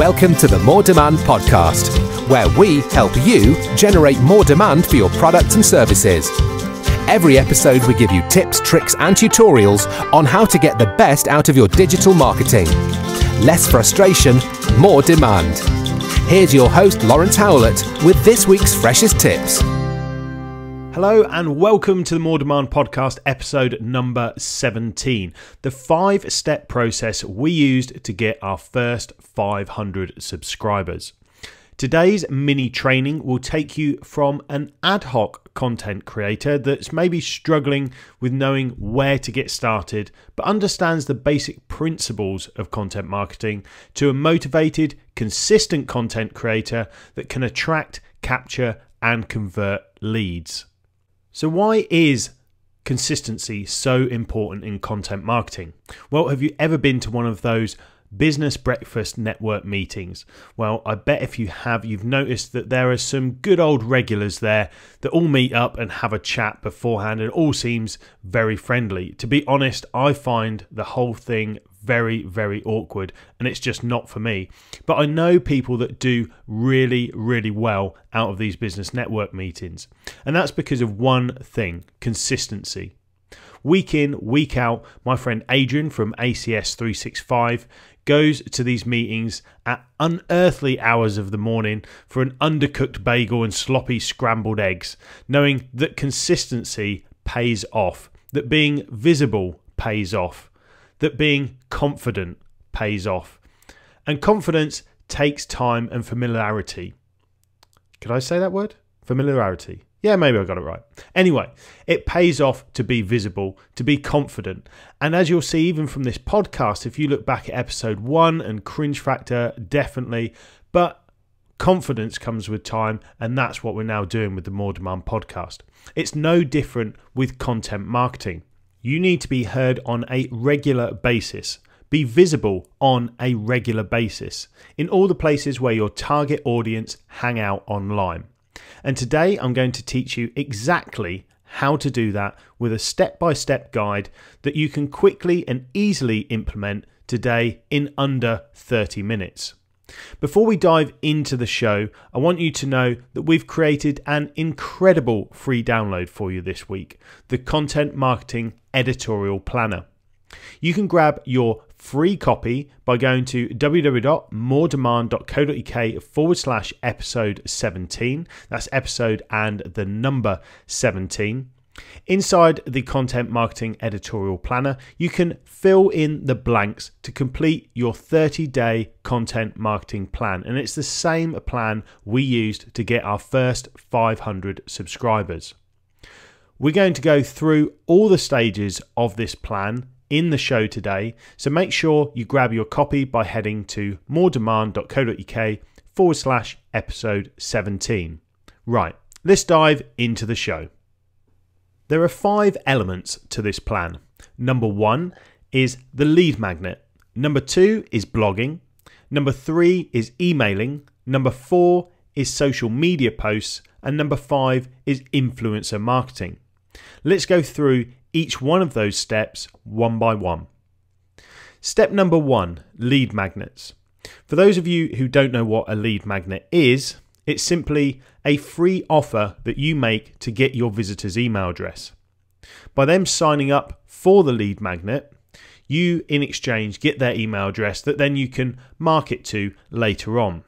Welcome to the More Demand podcast, where we help you generate more demand for your products and services. Every episode we give you tips, tricks and tutorials on how to get the best out of your digital marketing. Less frustration, more demand. Here's your host Lawrence Howlett with this week's freshest tips. Hello and welcome to the More Demand podcast, episode number 17. The 5-step process we used to get our first 500 subscribers. Today's mini training will take you from an ad hoc content creator that's maybe struggling with knowing where to get started, but understands the basic principles of content marketing, to a motivated, consistent content creator that can attract, capture, and convert leads. So why is consistency so important in content marketing? Well, have you ever been to one of those business breakfast network meetings? Well, I bet if you have, you've noticed that there are some good old regulars there that all meet up and have a chat beforehand, and it all seems very friendly. To be honest, I find the whole thing very, very awkward, and it's just not for me. But I know people that do really, really well out of these business network meetings, and that's because of one thing: consistency. Week in, week out, my friend Adrian from ACS 365 goes to these meetings at unearthly hours of the morning for an undercooked bagel and sloppy scrambled eggs, knowing that consistency pays off, that being visible pays off, that being confident pays off. And confidence takes time and familiarity. Could I say that word? Familiarity. Yeah, maybe I got it right. Anyway, it pays off to be visible, to be confident. And as you'll see, even from this podcast, if you look back at episode 1 and cringe factor, definitely. But confidence comes with time, and that's what we're now doing with the More Demand podcast. It's no different with content marketing. You need to be heard on a regular basis. Be visible on a regular basis in all the places where your target audience hang out online. And today I'm going to teach you exactly how to do that with a step-by-step guide that you can quickly and easily implement today in under 30 minutes. Before we dive into the show, I want you to know that we've created an incredible free download for you this week, the Content Marketing Editorial Planner. You can grab your free copy by going to www.moredemand.co.uk/episode 17. That's episode and the number 17. Inside the Content Marketing Editorial Planner, you can fill in the blanks to complete your 30-day content marketing plan. And it's the same plan we used to get our first 500 subscribers. We're going to go through all the stages of this plan in the show today, so make sure you grab your copy by heading to moredemand.co.uk/episode 17. Right, let's dive into the show. There are 5 elements to this plan. Number 1 is the lead magnet. Number 2 is blogging. Number 3 is emailing. Number 4 is social media posts. And number 5 is influencer marketing. Let's go through each one of those steps one by one. Step number 1, lead magnets. For those of you who don't know what a lead magnet is, it's simply a free offer that you make to get your visitor's email address. By them signing up for the lead magnet, you in exchange get their email address that then you can market to later on.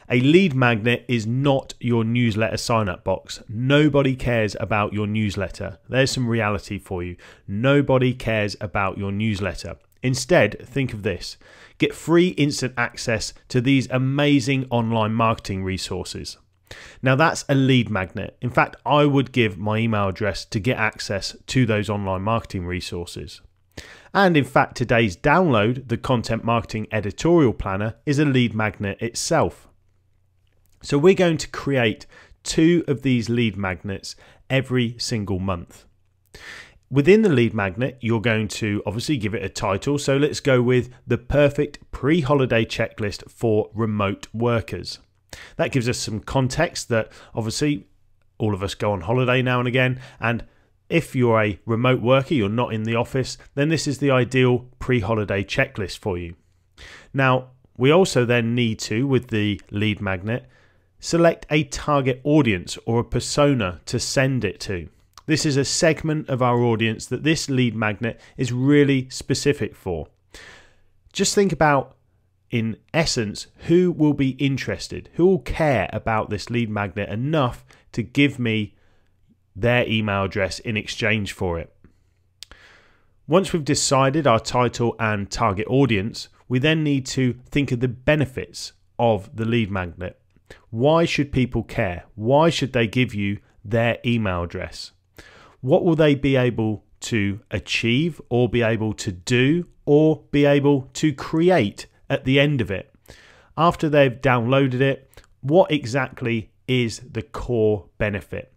A lead magnet is not your newsletter sign-up box. Nobody cares about your newsletter. There's some reality for you. Nobody cares about your newsletter. Instead, think of this. Get free instant access to these amazing online marketing resources. Now that's a lead magnet. In fact, I would give my email address to get access to those online marketing resources. And in fact, today's download, the Content Marketing Editorial Planner, is a lead magnet itself. So we're going to create 2 of these lead magnets every single month. Within the lead magnet, you're going to obviously give it a title. So let's go with the perfect pre-holiday checklist for remote workers. That gives us some context that obviously all of us go on holiday now and again. And if you're a remote worker, you're not in the office, then this is the ideal pre-holiday checklist for you. Now, we also then need to, with the lead magnet, select a target audience or a persona to send it to. This is a segment of our audience that this lead magnet is really specific for. Just think about, in essence, who will be interested, who will care about this lead magnet enough to give me their email address in exchange for it. Once we've decided our title and target audience, we then need to think of the benefits of the lead magnet. Why should people care? Why should they give you their email address? What will they be able to achieve or be able to do or be able to create at the end of it? After they've downloaded it, what exactly is the core benefit?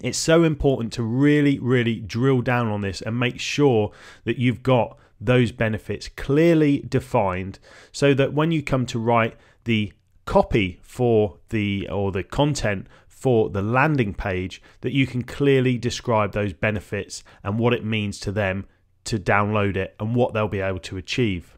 It's so important to really drill down on this and make sure that you've got those benefits clearly defined, so that when you come to write the copy for the content for the landing page, that you can clearly describe those benefits and what it means to them to download it and what they'll be able to achieve.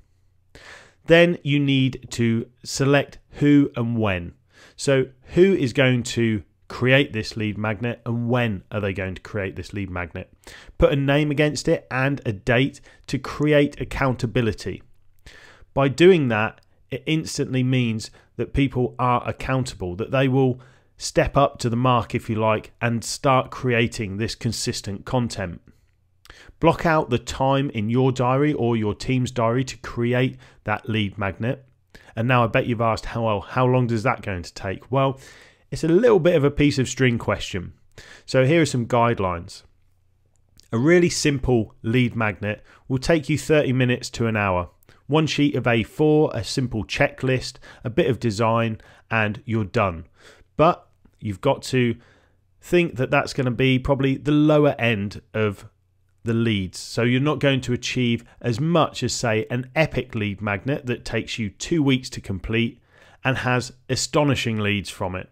Then you need to select who and when. So who is going to create this lead magnet and when are they going to create this lead magnet? Put a name against it and a date to create accountability. By doing that, it instantly means that people are accountable, that they will step up to the mark, if you like, and start creating this consistent content. Block out the time in your diary or your team's diary to create that lead magnet. And now I bet you've asked, how long does that going to take? Well, it's a little bit of a piece of string question. So here are some guidelines. A really simple lead magnet will take you 30 minutes to an hour. One sheet of A4, a simple checklist, a bit of design, and you're done. But you've got to think that that's going to be probably the lower end of the leads. So you're not going to achieve as much as, say, an epic lead magnet that takes you 2 weeks to complete and has astonishing leads from it.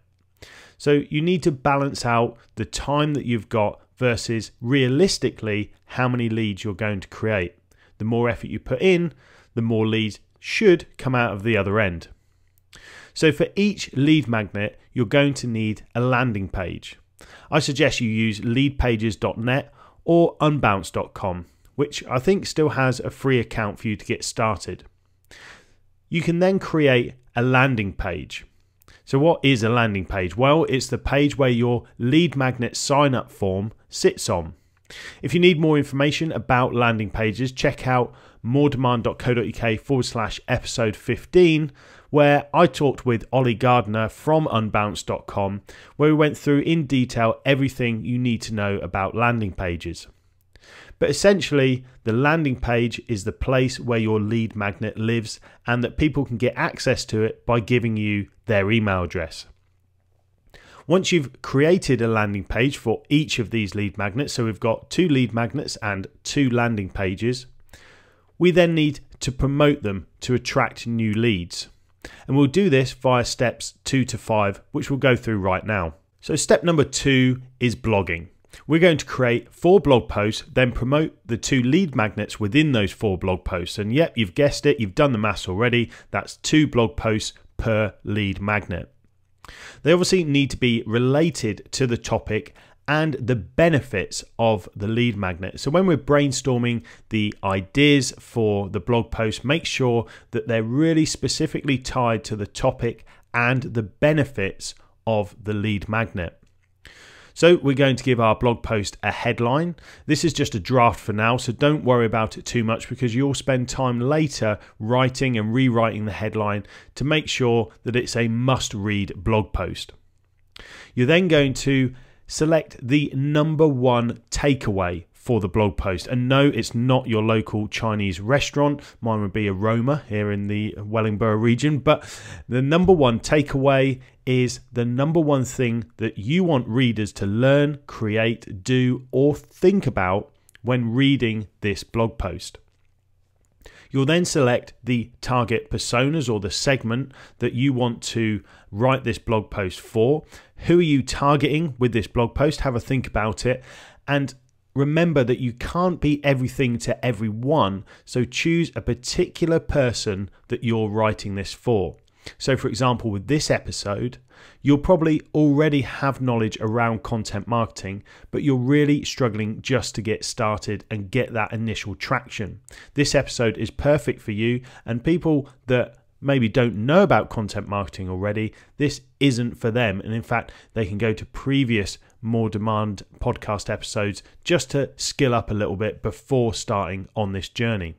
So you need to balance out the time that you've got versus realistically how many leads you're going to create. The more effort you put in, the more leads should come out of the other end. So for each lead magnet, you're going to need a landing page. I suggest you use leadpages.net or unbounce.com, which I think still has a free account for you to get started. You can then create a landing page. So what is a landing page? Well, it's the page where your lead magnet sign up form sits on. If you need more information about landing pages, check out moredemand.co.uk/episode 15, where I talked with Ollie Gardner from unbounce.com, where we went through in detail everything you need to know about landing pages. But essentially, the landing page is the place where your lead magnet lives and that people can get access to it by giving you their email address. Once you've created a landing page for each of these lead magnets, so we've got 2 lead magnets and 2 landing pages, we then need to promote them to attract new leads. And we'll do this via steps 2 to 5, which we'll go through right now. So step number 2 is blogging. We're going to create 4 blog posts, then promote the 2 lead magnets within those 4 blog posts. And yep, you've guessed it, you've done the maths already. That's 2 blog posts per lead magnet. They obviously need to be related to the topic and the benefits of the lead magnet. So when we're brainstorming the ideas for the blog post, make sure that they're really specifically tied to the topic and the benefits of the lead magnet. So we're going to give our blog post a headline. This is just a draft for now, so don't worry about it too much because you'll spend time later writing and rewriting the headline to make sure that it's a must-read blog post. You're then going to select the number 1 takeaway for the blog post. And no, it's not your local Chinese restaurant. Mine would be a Roma here in the Wellingborough region. But the number 1 takeaway is the number 1 thing that you want readers to learn, create, do, or think about when reading this blog post. You'll then select the target personas or the segment that you want to write this blog post for. Who are you targeting with this blog post? Have a think about it. And remember that you can't be everything to everyone, so choose a particular person that you're writing this for. So for example, with this episode, you'll probably already have knowledge around content marketing, but you're really struggling just to get started and get that initial traction. This episode is perfect for you, and people that maybe don't know about content marketing already, this isn't for them. And in fact, they can go to previous More Demand podcast episodes just to skill up a little bit before starting on this journey.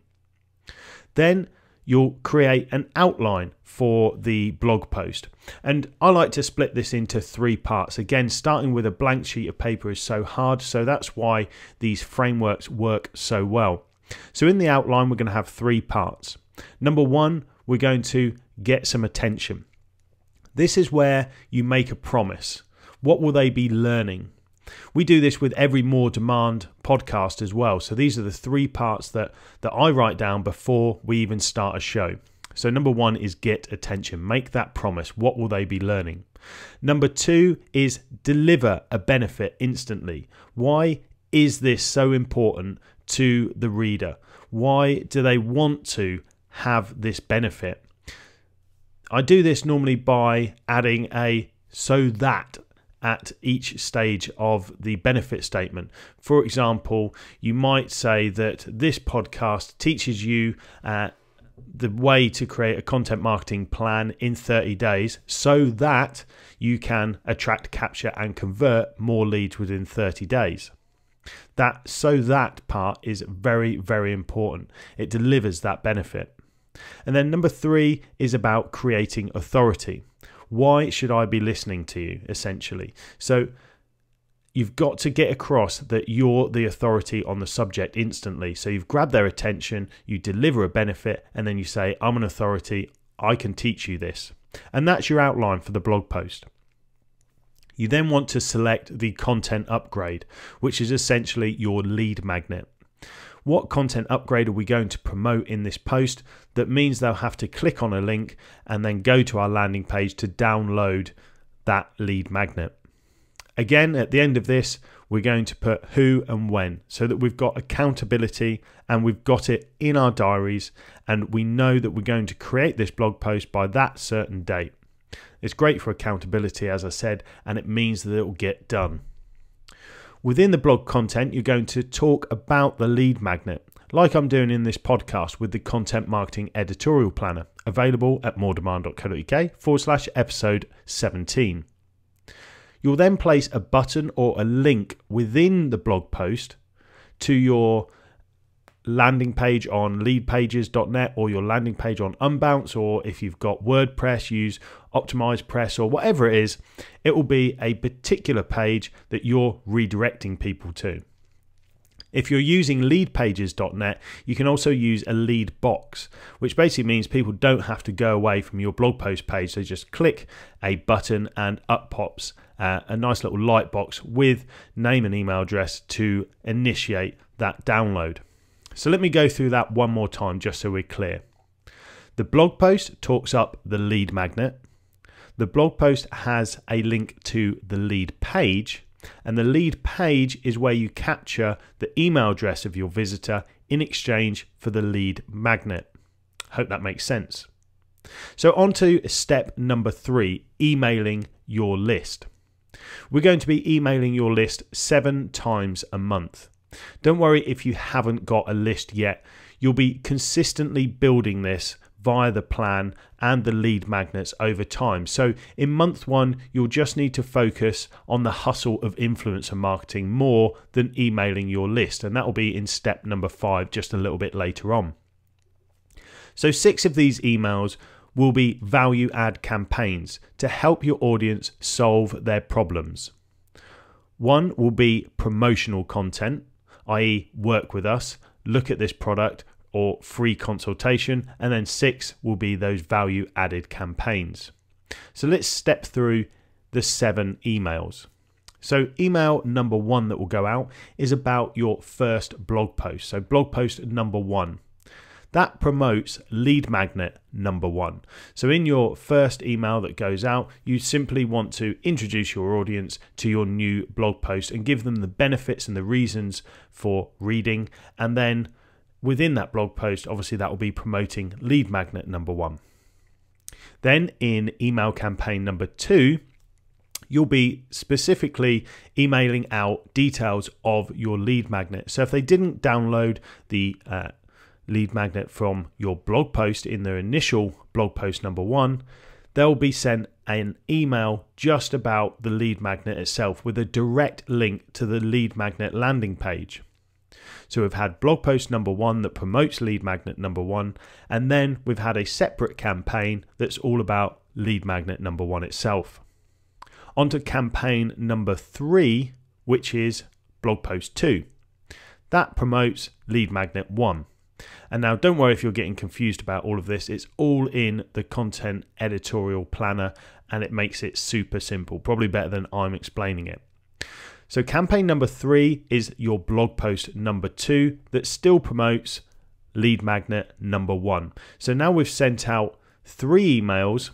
Then you'll create an outline for the blog post. And I like to split this into 3 parts. Again, starting with a blank sheet of paper is so hard, so that's why these frameworks work so well. So in the outline, we're going to have 3 parts. Number 1, we're going to get some attention. This is where you make a promise. What will they be learning? We do this with every More Demand podcast as well. So these are the 3 parts that I write down before we even start a show. So number 1 is get attention. Make that promise. What will they be learning? Number 2 is deliver a benefit instantly. Why is this so important to the reader? Why do they want to have this benefit? I do this normally by adding a "so that" at each stage of the benefit statement. For example, you might say that this podcast teaches you the way to create a content marketing plan in 30 days so that you can attract, capture and convert more leads within 30 days. That "so that" part is very, very important. It delivers that benefit. And then number 3 is about creating authority. Why should I be listening to you, essentially? So you've got to get across that you're the authority on the subject instantly. So you've grabbed their attention, you deliver a benefit, and then you say, "I'm an authority, I can teach you this." And that's your outline for the blog post. You then want to select the content upgrade, which is essentially your lead magnet. What content upgrade are we going to promote in this post? That means they'll have to click on a link and then go to our landing page to download that lead magnet. Again, at the end of this, we're going to put who and when so that we've got accountability and we've got it in our diaries and we know that we're going to create this blog post by that certain date. It's great for accountability, as I said, and it means that it will get done. Within the blog content, you're going to talk about the lead magnet, like I'm doing in this podcast with the Content Marketing Editorial Planner, available at moredemand.co.uk/episode 17. You'll then place a button or a link within the blog post to your landing page on leadpages.net or your landing page on Unbounce, or if you've got WordPress, use OptimizePress or whatever it is. It will be a particular page that you're redirecting people to. If you're using leadpages.net, you can also use a lead box, which basically means people don't have to go away from your blog post page. They just click a button and up pops a nice little light box with name and email address to initiate that download. So let me go through that one more time just so we're clear. The blog post talks up the lead magnet. The blog post has a link to the lead page, and the lead page is where you capture the email address of your visitor in exchange for the lead magnet. Hope that makes sense. So on to step number 3, emailing your list. We're going to be emailing your list 7 times a month. Don't worry if you haven't got a list yet. You'll be consistently building this via the plan and the lead magnets over time. So in month 1, you'll just need to focus on the hustle of influencer marketing more than emailing your list. And that will be in step number 5, just a little bit later on. So 6 of these emails will be value add campaigns to help your audience solve their problems. 1 will be promotional content, i.e. work with us, look at this product or free consultation, and then 6 will be those value added campaigns. So let's step through the 7 emails. So email number 1 that will go out is about your first blog post. So blog post number 1. that promotes lead magnet number 1. So in your first email that goes out, you simply want to introduce your audience to your new blog post and give them the benefits and the reasons for reading. And then within that blog post, obviously that will be promoting lead magnet number 1. Then in email campaign number 2, you'll be specifically emailing out details of your lead magnet. So if they didn't download the lead magnet from your blog post in their initial blog post number 1, they'll be sent an email just about the lead magnet itself with a direct link to the lead magnet landing page. So we've had blog post number 1 that promotes lead magnet number 1, and then we've had a separate campaign that's all about lead magnet number 1 itself. On to campaign number 3, which is blog post 2. That promotes lead magnet 1. And now don't worry if you're getting confused about all of this. It's all in the content editorial planner and it makes it super simple, probably better than I'm explaining it. So campaign number 3 is your blog post number 2 that still promotes lead magnet number 1. So now we've sent out 3 emails,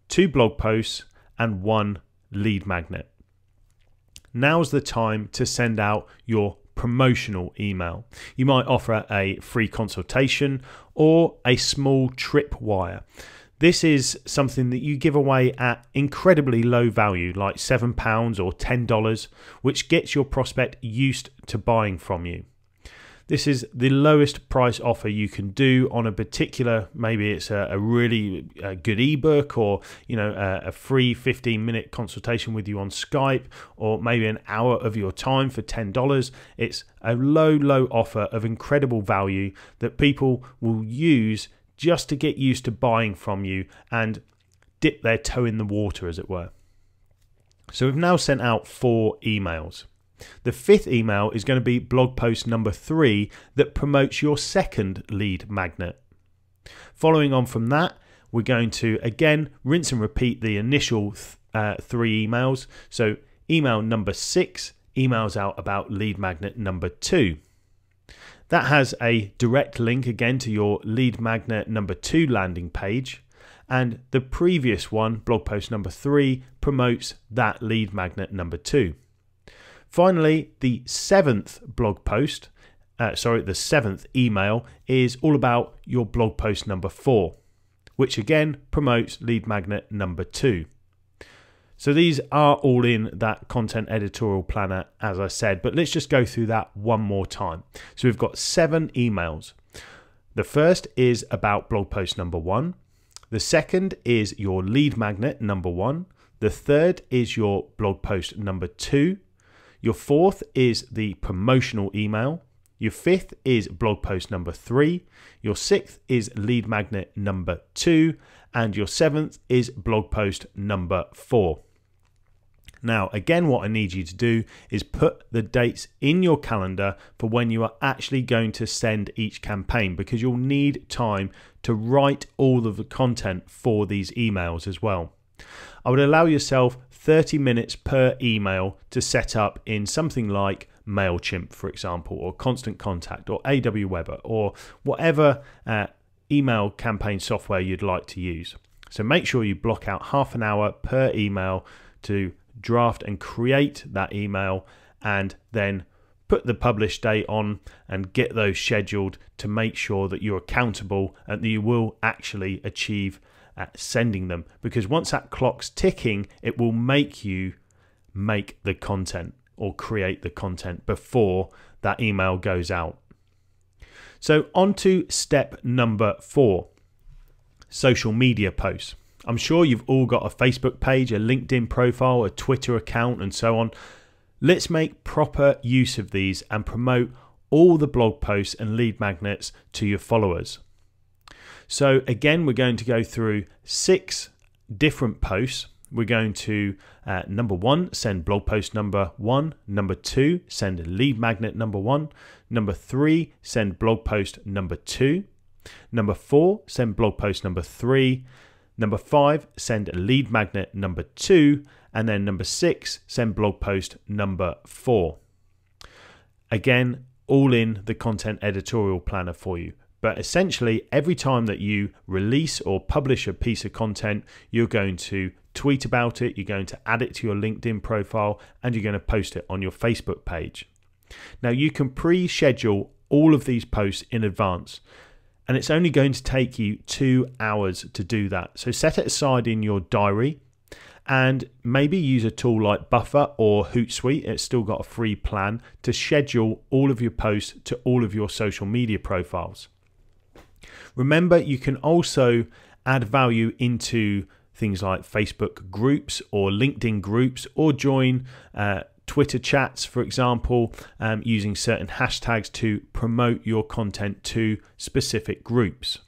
2 blog posts and 1 lead magnet. Now's the time to send out your promotional email. You might offer a free consultation or a small tripwire. This is something that you give away at incredibly low value, like £7 or $10, which gets your prospect used to buying from you. This is the lowest price offer you can do on a particular, maybe it's a really good ebook, or a free 15-minute consultation with you on Skype, or maybe an hour of your time for $10. It's a low offer of incredible value that people will use just to get used to buying from you and dip their toe in the water, as it were. So we've now sent out 4 emails. The 5th email is going to be blog post number 3 that promotes your second lead magnet. Following on from that, we're going to again rinse and repeat the initial 3 emails. So email number 6 emails out about lead magnet number 2. That has a direct link again to your lead magnet number 2 landing page, and the previous one, blog post number 3, promotes that lead magnet number 2. Finally, the 7th blog post, the 7th email is all about your blog post number 4, which again promotes lead magnet number 2. So these are all in that content editorial planner, as I said, but let's just go through that one more time. So we've got 7 emails. The first is about blog post number 1. The second is your lead magnet number 1. The third is your blog post number 2. Your 4th is the promotional email. Your 5th is blog post number 3. Your 6th is lead magnet number 2. And your 7th is blog post number 4. Now, again, what I need you to do is put the dates in your calendar for when you are actually going to send each campaign, because you'll need time to write all of the content for these emails as well. I would allow yourself 30 minutes per email to set up in something like MailChimp, for example, or Constant Contact, or AWeber, or whatever email campaign software you'd like to use. So make sure you block out half an hour per email to draft and create that email, and then put the publish date on and get those scheduled to make sure that you're accountable and that you will actually achieve sending them, because once that clock's ticking, it will make you make the content or create the content before that email goes out. So on to step number 4, social media posts. I'm sure you've all got a Facebook page, a LinkedIn profile, a Twitter account, and so on. Let's make proper use of these and promote all the blog posts and lead magnets to your followers. So again, we're going to go through 6 different posts. We're going to, number 1, send blog post number 1. Number 2, send lead magnet number 1. Number 3, send blog post number 2. Number 4, send blog post number 3. Number 5, send lead magnet number 2. And then number 6, send blog post number 4. Again, all in the content editorial planner for you. But essentially, every time that you release or publish a piece of content, you're going to tweet about it, you're going to add it to your LinkedIn profile, and you're going to post it on your Facebook page. Now, you can pre-schedule all of these posts in advance, and it's only going to take you 2 hours to do that. So set it aside in your diary, and maybe use a tool like Buffer or Hootsuite. It's still got a free plan to schedule all of your posts to all of your social media profiles. Remember, you can also add value into things like Facebook groups or LinkedIn groups, or join Twitter chats, for example, using certain hashtags to promote your content to specific groups.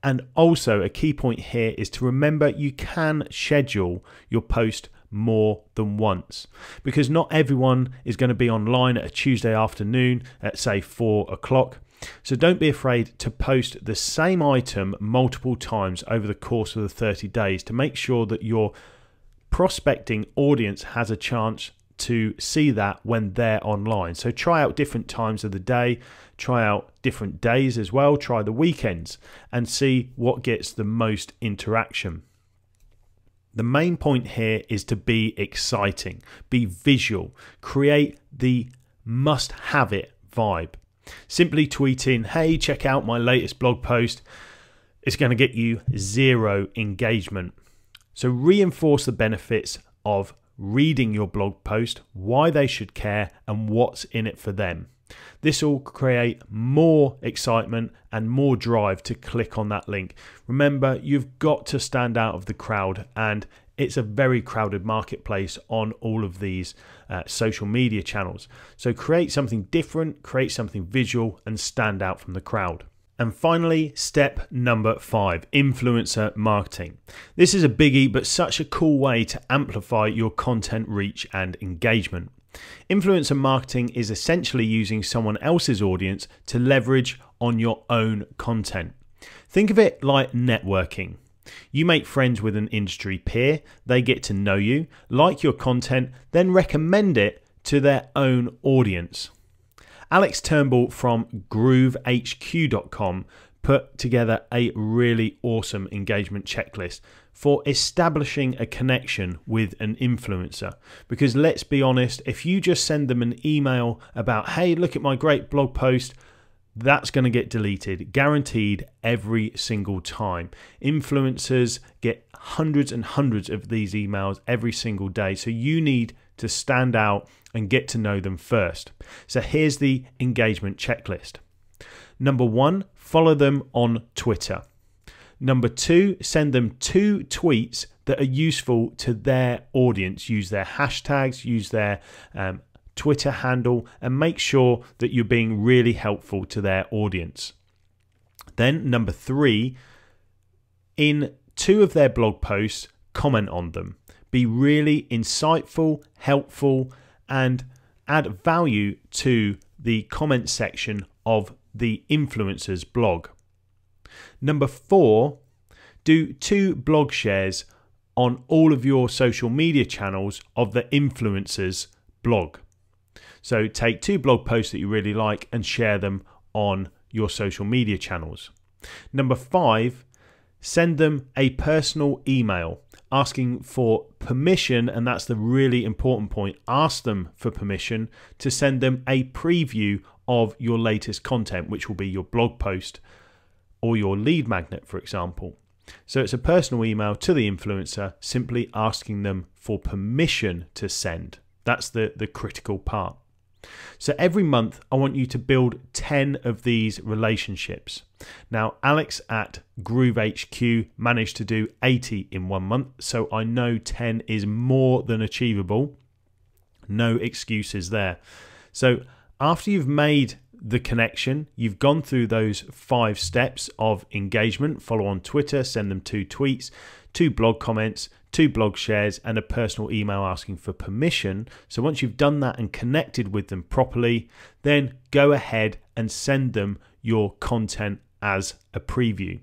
And also, a key point here is to remember you can schedule your post more than once, because not everyone is going to be online at a Tuesday afternoon at, say, 4 o'clock. So don't be afraid to post the same item multiple times over the course of the 30 days to make sure that your prospecting audience has a chance to see that when they're online. So try out different times of the day, try out different days as well, try the weekends, and see what gets the most interaction. The main point here is to be exciting, be visual, create the must-have-it vibe. Simply tweeting, hey, check out my latest blog post, it's going to get you 0 engagement. So reinforce the benefits of reading your blog post, why they should care, and what's in it for them. This will create more excitement and more drive to click on that link. Remember, you've got to stand out of the crowd, and it's a very crowded marketplace on all of these social media channels. So create something different, create something visual, and stand out from the crowd. And finally, step number 5, influencer marketing. This is a biggie, but such a cool way to amplify your content reach and engagement. Influencer marketing is essentially using someone else's audience to leverage on your own content. Think of it like networking. You make friends with an industry peer, they get to know you, like your content, then recommend it to their own audience. Alex Turnbull from GrooveHQ.com put together a really awesome engagement checklist for establishing a connection with an influencer. Because let's be honest, if you just send them an email about, hey, look at my great blog post, that's going to get deleted, guaranteed, every single time. Influencers get hundreds and hundreds of these emails every single day, so you need to stand out and get to know them first. So here's the engagement checklist. Number 1, follow them on Twitter. Number 2, send them 2 tweets that are useful to their audience. Use their hashtags, use their Twitter handle, and make sure that you're being really helpful to their audience. Then number 3, in 2 of their blog posts, comment on them. Be really insightful, helpful, and add value to the comment section of the influencer's blog. Number 4, do 2 blog shares on all of your social media channels of the influencer's blog. So take 2 blog posts that you really like and share them on your social media channels. Number 5, send them a personal email asking for permission, and that's the really important point. Ask them for permission to send them a preview of your latest content, which will be your blog post or your lead magnet, for example. So it's a personal email to the influencer, simply asking them for permission to send. That's the critical part. So every month, I want you to build 10 of these relationships. Now, Alex at GrooveHQ managed to do 80 in 1 month, so I know 10 is more than achievable. No excuses there. So after you've made the connection, you've gone through those 5 steps of engagement. Follow on Twitter, send them 2 tweets, 2 blog comments, 2 blog shares, and a personal email asking for permission. So once you've done that and connected with them properly, then go ahead and send them your content as a preview.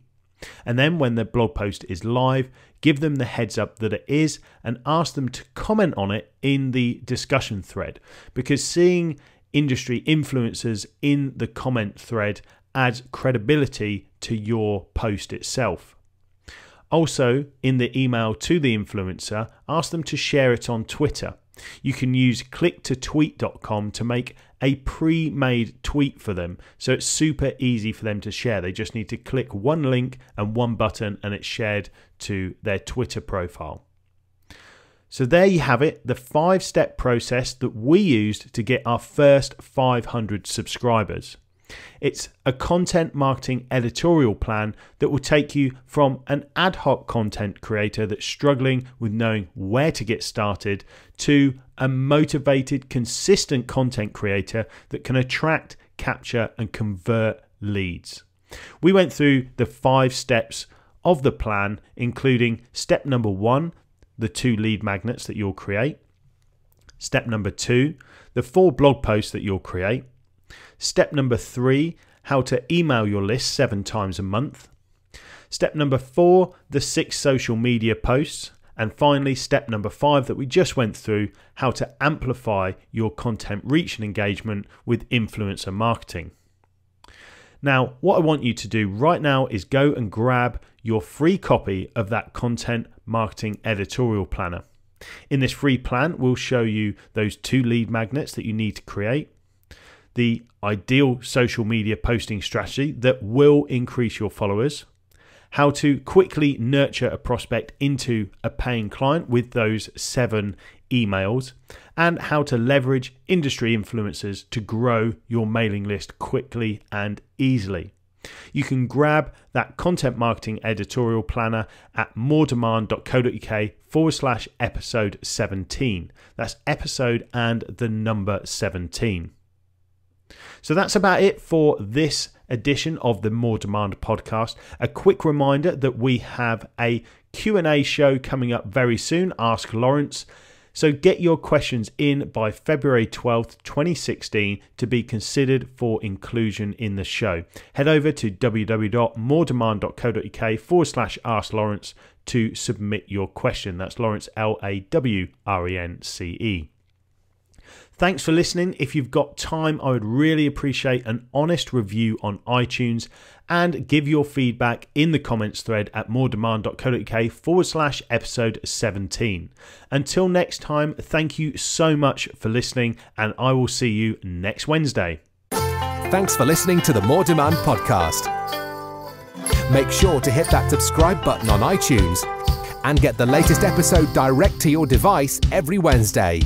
And then when the blog post is live, give them the heads up that it is and ask them to comment on it in the discussion thread, because seeing industry influencers in the comment thread adds credibility to your post itself. Also, in the email to the influencer, ask them to share it on Twitter. You can use clicktotweet.com to make a pre-made tweet for them, so it's super easy for them to share. They just need to click one link and one button and it's shared to their Twitter profile. So there you have it, the 5-step process that we used to get our first 500 subscribers. It's a content marketing editorial plan that will take you from an ad hoc content creator that's struggling with knowing where to get started to a motivated, consistent content creator that can attract, capture, and convert leads. We went through the 5 steps of the plan, including step number 1, the 2 lead magnets that you'll create. Step number 2, the 4 blog posts that you'll create. Step number 3, how to email your list 7 times a month. Step number 4, the 6 social media posts. And finally, step number 5 that we just went through, how to amplify your content reach and engagement with influencer marketing. Now, what I want you to do right now is go and grab your free copy of that content marketing editorial planner. In this free plan, we'll show you those 2 lead magnets that you need to create, the ideal social media posting strategy that will increase your followers, how to quickly nurture a prospect into a paying client with those 7 emails, and how to leverage industry influencers to grow your mailing list quickly and easily. You can grab that content marketing editorial planner at moredemand.co.uk/episode 17. That's episode and the number 17. So that's about it for this edition of the More Demand podcast. A quick reminder that we have a Q&A show coming up very soon, Ask Lawrence. So get your questions in by February 12th, 2016 to be considered for inclusion in the show. Head over to www.moredemand.co.uk/Ask Lawrence to submit your question. That's Lawrence, Lawrence. Thanks for listening. If you've got time, I would really appreciate an honest review on iTunes and give your feedback in the comments thread at moredemand.co.uk/episode 17. Until next time, thank you so much for listening and I will see you next Wednesday. Thanks for listening to the More Demand podcast. Make sure to hit that subscribe button on iTunes and get the latest episode direct to your device every Wednesday.